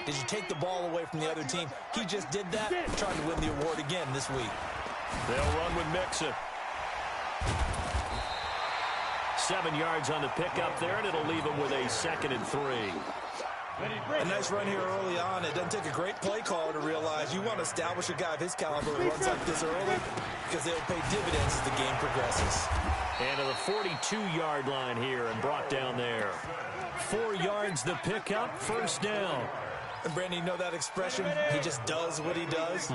Did you take the ball away from the other team? He just did that, trying to win the award again this week. They'll run with Mixon. 7 yards on the pickup there, and it'll leave him with a 2nd and 3. A nice run here early on. It doesn't take a great play caller to realize you want to establish a guy of his caliber who runs like this early because they'll pay dividends as the game progresses. And to the 42-yard line here and brought down there. 4 yards the pickup, first down. And Brandon, you know that expression? He just does what he does.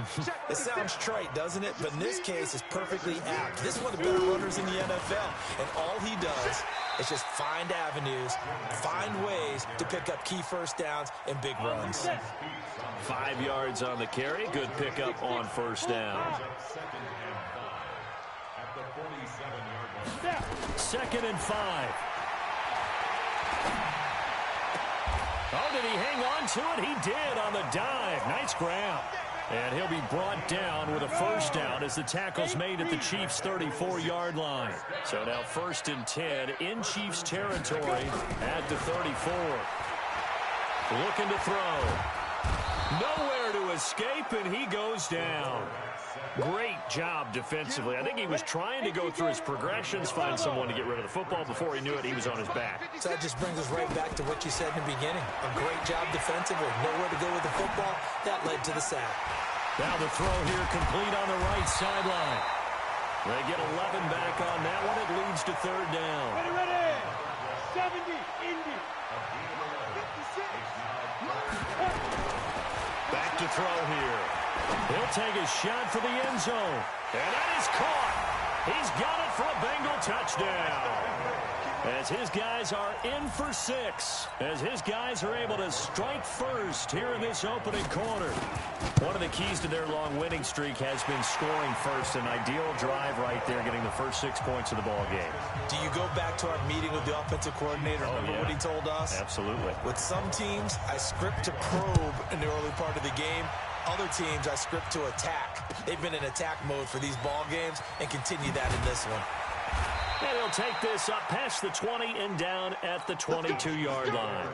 It sounds trite, doesn't it? But in this case, it's perfectly apt. This is one of the better runners in the NFL. And all he does is just find avenues, find ways to pick up key first downs and big runs. 5 yards on the carry. Good pickup on first down. 2nd and 5. Oh, did he hang on to it? He did on the dive. Nice grab. And he'll be brought down with a first down as the tackle's made at the Chiefs' 34-yard line. So now 1st and 10 in Chiefs territory at the 34. Looking to throw. Nowhere to escape, and he goes down. Great job defensively. I think he was trying to go through his progressions, find someone to get rid of the football. Before he knew it, he was on his back. So that just brings us right back to what you said in the beginning. A great job defensively. Nowhere to go with the football. That led to the sack. Now the throw here complete on the right sideline. They get 11 back on that one. It leads to 3rd down. Ready. 70, Indy. 56. Back to throw here. He'll take a shot for the end zone. And that is caught. He's got it for a Bengal touchdown. As his guys are in for 6. As his guys are able to strike first here in this opening quarter. One of the keys to their long winning streak has been scoring first. An ideal drive right there, getting the first 6 points of the ball game. Do you go back to our meeting with the offensive coordinator? Remember what he told us? Absolutely. With some teams, I script to probe in the early part of the game. Other teams, I script to attack. They've been in attack mode for these ball games and continue that in this one. And he'll take this up past the 20 and down at the 22-yard line.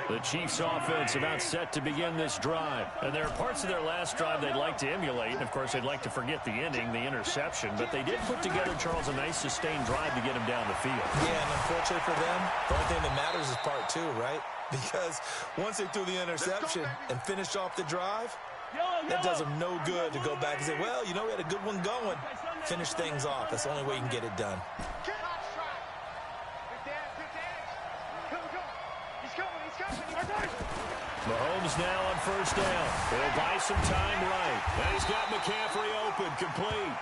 The Chiefs offense about set to begin this drive. And there are parts of their last drive they'd like to emulate. And, of course, they'd like to forget the ending, the interception. But they did put together, Charles, a nice sustained drive to get him down the field. Yeah, and unfortunately for them, the only thing that matters is part 2, right? Because once they threw the interception and finished off the drive, that does them no good to go back and say, well, you know, we had a good one going. Finish things off. That's the only way you can get it done. Mahomes now on first down. He'll buy some time right. And he's got McCaffrey open, complete.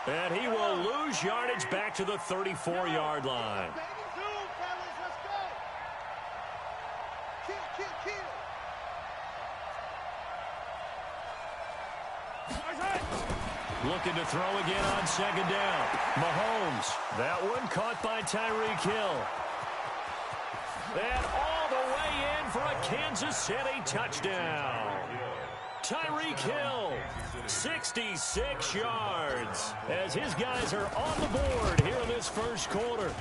And he will lose yardage back to the 34-yard line. Looking to throw again on 2nd down. Mahomes. That one caught by Tyreek Hill. And all the way in for a Kansas City touchdown. Tyreek Hill, 66 yards, as his guys are on the board here in this first quarter.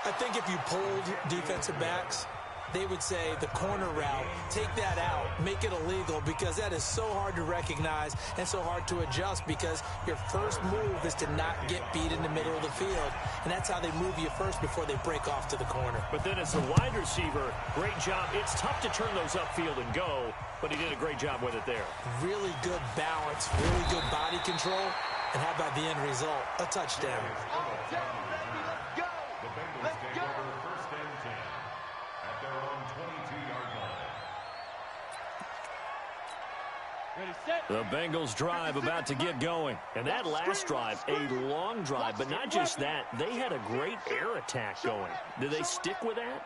I think if you polled defensive backs, they would say the corner route, take that out, make it illegal, because that is so hard to recognize and so hard to adjust, because your first move is to not get beat in the middle of the field. And that's how they move you first before they break off to the corner. But then as a wide receiver, great job. It's tough to turn those upfield and go, but he did a great job with it there. Really good balance, really good body control. And how about the end result? A touchdown. The Bengals drive about to get going. And that last drive, a long drive, but not just that. They had a great air attack going. Did they stick with that?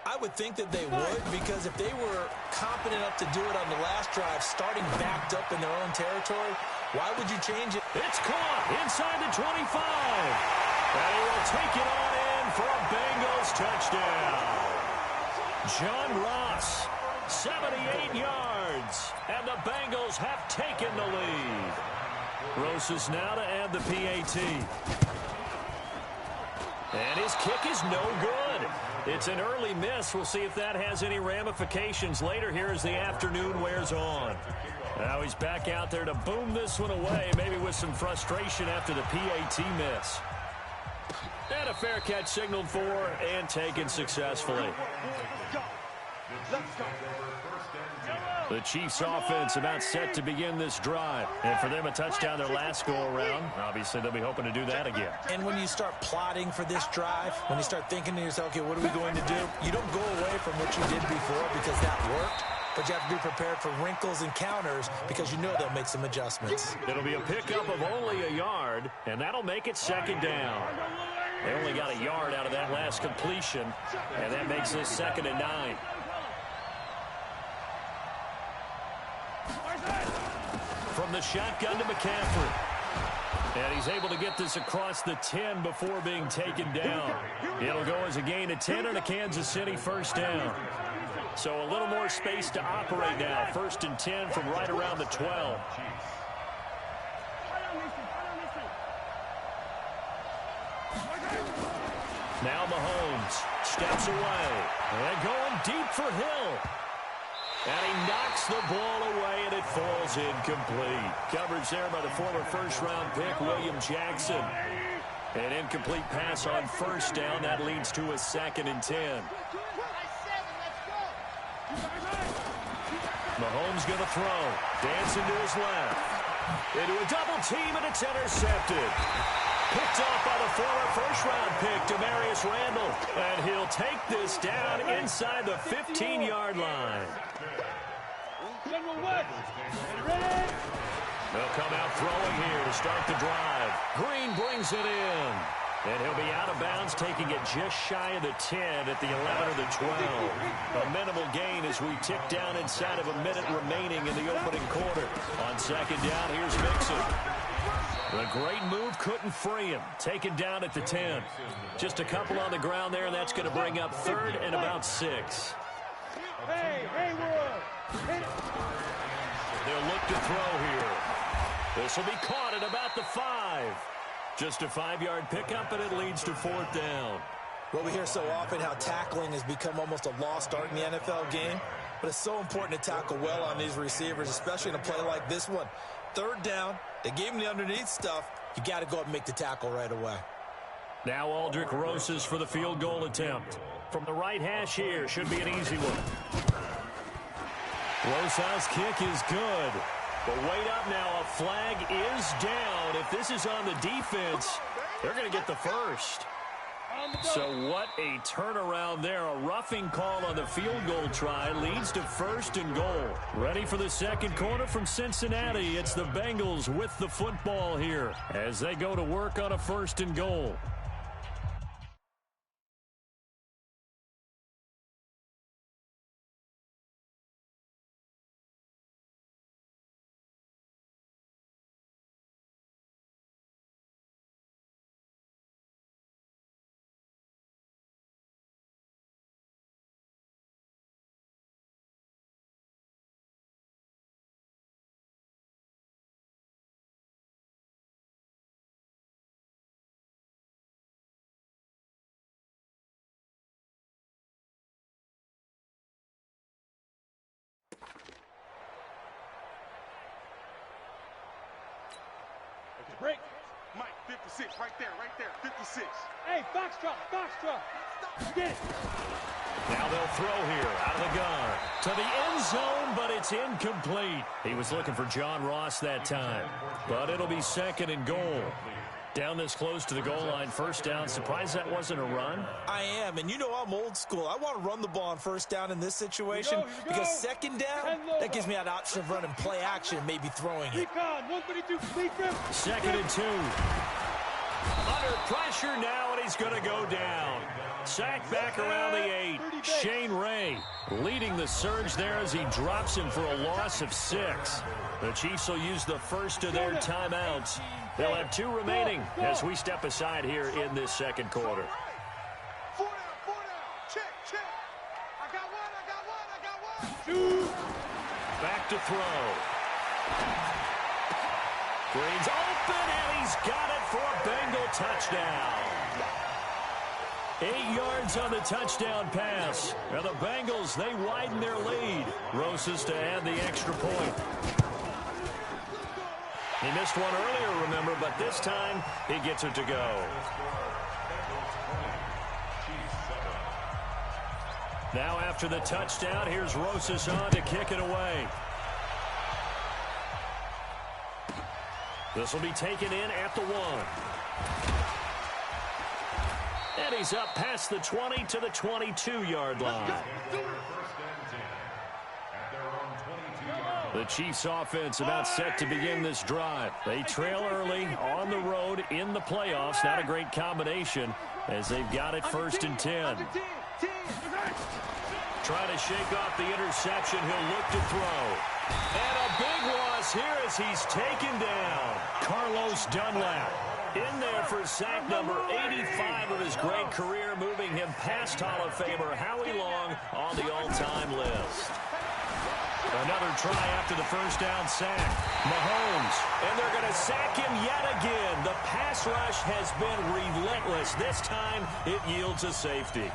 I would think that they would, because if they were competent enough to do it on the last drive, starting backed up in their own territory, why would you change it? It's caught inside the 25. And he will take it on in for a Bengals touchdown. John Ross, 78 yards, and the Bengals have taken the lead. Rosas now to add the PAT. And his kick is no good. It's an early miss. We'll see if that has any ramifications later here as the afternoon wears on. Now he's back out there to boom this one away, maybe with some frustration after the PAT miss. And a fair catch signaled for and taken successfully. The Chiefs offense about set to begin this drive. And for them, a touchdown their last go-around. Obviously, they'll be hoping to do that again. And when you start plotting for this drive, when you start thinking to yourself, okay, what are we going to do? You don't go away from what you did before because that worked. But you have to be prepared for wrinkles and counters because you know they'll make some adjustments. It'll be a pickup of only a yard, and that'll make it second down. They only got a yard out of that last completion, and that makes this 2nd and 9. From the shotgun to McCaffrey. And he's able to get this across the 10 before being taken down. It'll go as a gain of 10 on a Kansas City first down. So a little more space to operate now. 1st and 10 from right around the 12. Now Mahomes steps away. And going deep for Hill. And he knocks the ball away, and it falls incomplete. Coverage there by the former first-round pick, William Jackson. An incomplete pass on first down. That leads to a 2nd and 10. Mahomes going to throw. Dancing to his left. Into a double team, and it's intercepted. Picked off by the former first-round pick, Demarius Randall. And he'll take this down inside the 15-yard line. They'll come out throwing here to start the drive. Green brings it in. And he'll be out of bounds, taking it just shy of the 10 at the 11 or the 12. A minimal gain as we tick down inside of a minute remaining in the opening quarter. On 2nd down, here's Mixon. The great move couldn't free him. Taken down at the 10. Just a couple on the ground there, and that's going to bring up 3rd and about 6. They'll look to throw here. This will be caught at about the 5. Just a 5-yard pickup, and it leads to 4th down. Well, we hear so often how tackling has become almost a lost art in the NFL game, but it's so important to tackle well on these receivers, especially in a play like this one. 3rd down, they gave him the underneath stuff. You got to go up and make the tackle right away. Now Aldrick Rosas for the field goal attempt. From the right hash here, should be an easy one. Rosas' kick is good. But wait up now, a flag is down. If this is on the defense, they're going to get the first. So what a turnaround there. A roughing call on the field goal try leads to 1st and goal. Ready for the second quarter from Cincinnati. It's the Bengals with the football here as they go to work on a 1st and goal. Break. Mike, 56, right there, 56. Hey, Foxtrot. Get it. Now they'll throw here out of the gun to the end zone, but it's incomplete. He was looking for John Ross that time, but it'll be 2nd and goal. Down this close to the goal line, 1st down. Surprised that wasn't a run? I am, and you know I'm old school. I want to run the ball on 1st down in this situation because 2nd down, that gives me an option of running play action and maybe throwing it. 2nd and 2. Under pressure now, and he's going to go down. Sacked back around the 8. Shane Ray leading the surge there as he drops him for a loss of 6. The Chiefs will use the first of their timeouts. They'll have 2 remaining as we step aside here in this second quarter. 4 down. Check. I got one. 2. Back to throw. Green's open, and he's got it for a Bengal touchdown. 8 yards on the touchdown pass. Now the Bengals, they widen their lead. Rosas to add the extra point. He missed one earlier, remember, but this time he gets it to go. Now after the touchdown, here's Rosas on to kick it away. This will be taken in at the 1. And he's up past the 20 to the 22-yard line. The Chiefs offense about set to begin this drive. They trail early on the road in the playoffs. Not a great combination as they've got it 1st and 10. Trying to shake off the interception. He'll look to throw. And a big loss here as he's taken down. Carlos Dunlap in there for sack number 85 of his great career, moving him past Hall of Famer Howie Long on the all-time list. Another try after the first down sack. Mahomes, and they're going to sack him yet again. The pass rush has been relentless. This time it yields a safety.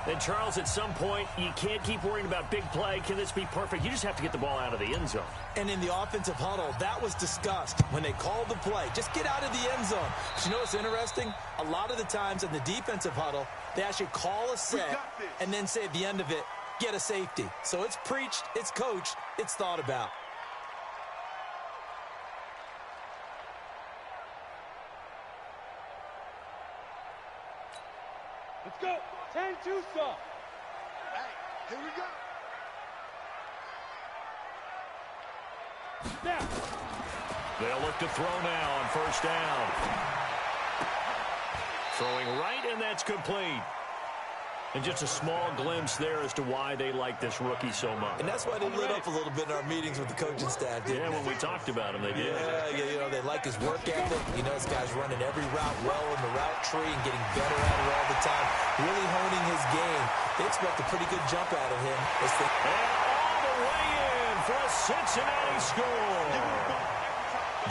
And, Charles, at some point, you can't keep worrying about big play. Can this be perfect? You just have to get the ball out of the end zone. And in the offensive huddle, that was discussed when they called the play. Just get out of the end zone. But you know what's interesting? A lot of the times in the defensive huddle, they actually call a set and then say at the end of it, get a safety. So it's preached, it's coached, it's thought about. Let's go. 10-2 stop. Hey, here we go. Now. They'll look to throw now on first down. Throwing right, and that's complete. And just a small glimpse there as to why they like this rookie so much. And that's why they lit up a little bit in our meetings with the coaching staff, didn't they? When we talked about him, they did. Yeah, you know, they like his work ethic. You know, this guy's running every route well in the route tree and getting better at it all the time, really honing his game. They expect a pretty good jump out of him. And all the way in for a Cincinnati score.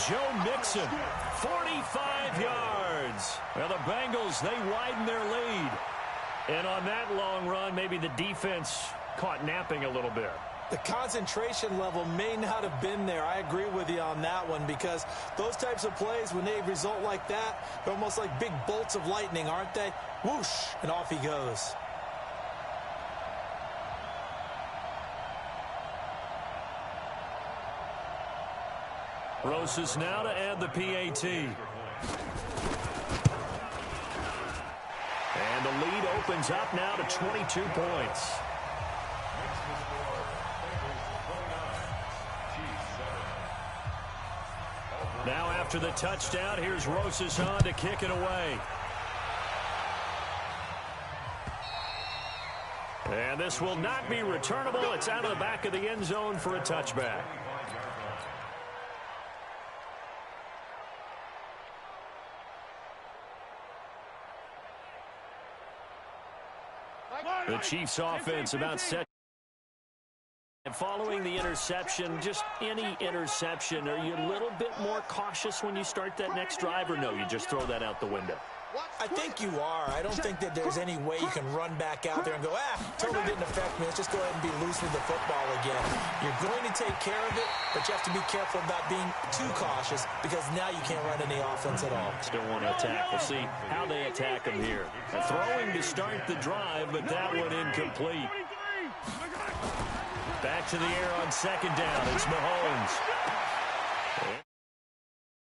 Joe Mixon, 45 yards. Well, the Bengals, they widen their lead. And on that long run, maybe the defense caught napping a little bit. The concentration level may not have been there. I agree with you on that one because those types of plays, when they result like that, they're almost like big bolts of lightning, aren't they? Whoosh, and off he goes. Rosas now to add the PAT. And the lead opens up now to 22 points. Now after the touchdown, here's Rosas on to kick it away. And this will not be returnable. It's out of the back of the end zone for a touchback. The Chiefs offense about set. And following the interception, just any interception, are you a little bit more cautious when you start that next drive, or no, you just throw that out the window? I think you are. I don't think that there's any way you can run back out there and go, totally didn't affect me. Let's just go ahead and be loose with the football again. You're going to take care of it, but you have to be careful about being too cautious because now you can't run any offense at all. Still want to attack. We'll see how they attack him here. Throwing to start the drive, but that one incomplete. Back to the air on second down. It's Mahomes.